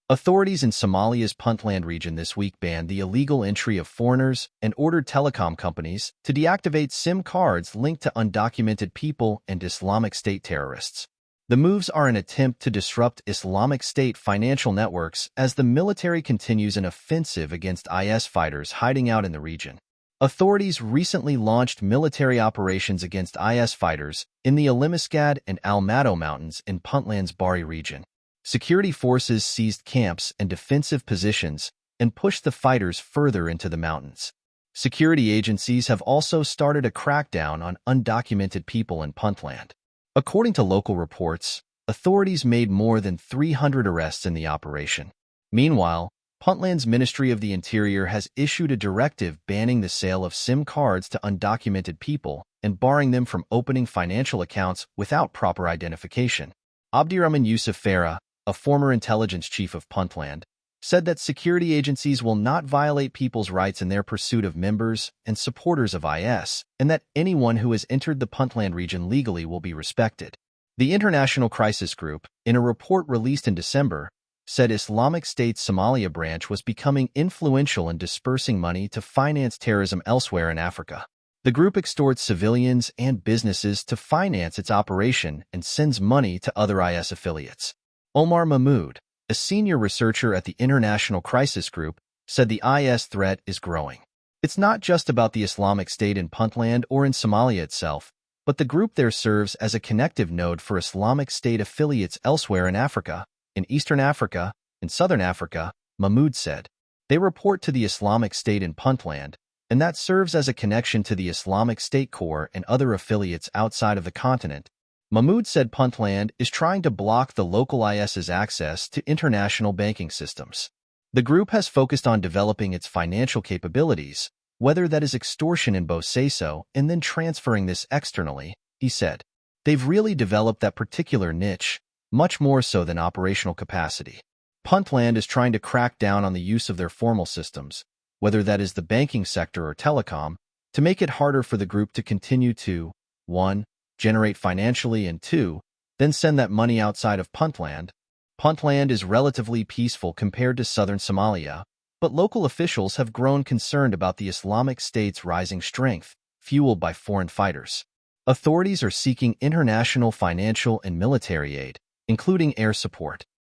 Authorities in Somalia's Puntland region this week banned the illegal entry of foreigners and ordered telecom companies to deactivate SIM cards linked to undocumented people and Islamic State terrorists. The moves are an attempt to disrupt Islamic State financial networks as the military continues an offensive against IS fighters hiding out in the region. Authorities recently launched military operations against IS fighters in the Alimisgad and Al-Mado mountains in Puntland's Bari region. Security forces seized camps and defensive positions and pushed the fighters further into the mountains. Security agencies have also started a crackdown on undocumented people in Puntland. According to local reports, authorities made more than 300 arrests in the operation. Meanwhile, Puntland's Ministry of the Interior has issued a directive banning the sale of SIM cards to undocumented people and barring them from opening financial accounts without proper identification. Abdirahman Yusuf Farah, a former intelligence chief of Puntland, said that security agencies will not violate people's rights in their pursuit of members and supporters of IS, and that anyone who has entered the Puntland region legally will be respected. The International Crisis Group, in a report released in December, said Islamic State's Somalia branch was becoming influential in dispersing money to finance terrorism elsewhere in Africa. The group extorts civilians and businesses to finance its operation and sends money to other IS affiliates. Omar Mahmoud, a senior researcher at the International Crisis Group, said the IS threat is growing. It's not just about the Islamic State in Puntland or in Somalia itself, but the group there serves as a connective node for Islamic State affiliates elsewhere in Africa, in Eastern Africa, and Southern Africa, Mahmoud said. They report to the Islamic State in Puntland, and that serves as a connection to the Islamic State Corps and other affiliates outside of the continent. Mahmoud said Puntland is trying to block the local IS's access to international banking systems. The group has focused on developing its financial capabilities, whether that is extortion in Bosaso and then transferring this externally, he said. They've really developed that particular niche, much more so than operational capacity. Puntland is trying to crack down on the use of their formal systems, whether that is the banking sector or telecom, to make it harder for the group to continue to 1. Generate financially, and 2. Then send that money outside of Puntland. Puntland is relatively peaceful compared to southern Somalia, but local officials have grown concerned about the Islamic State's rising strength, fueled by foreign fighters. Authorities are seeking international financial and military aid, including air support.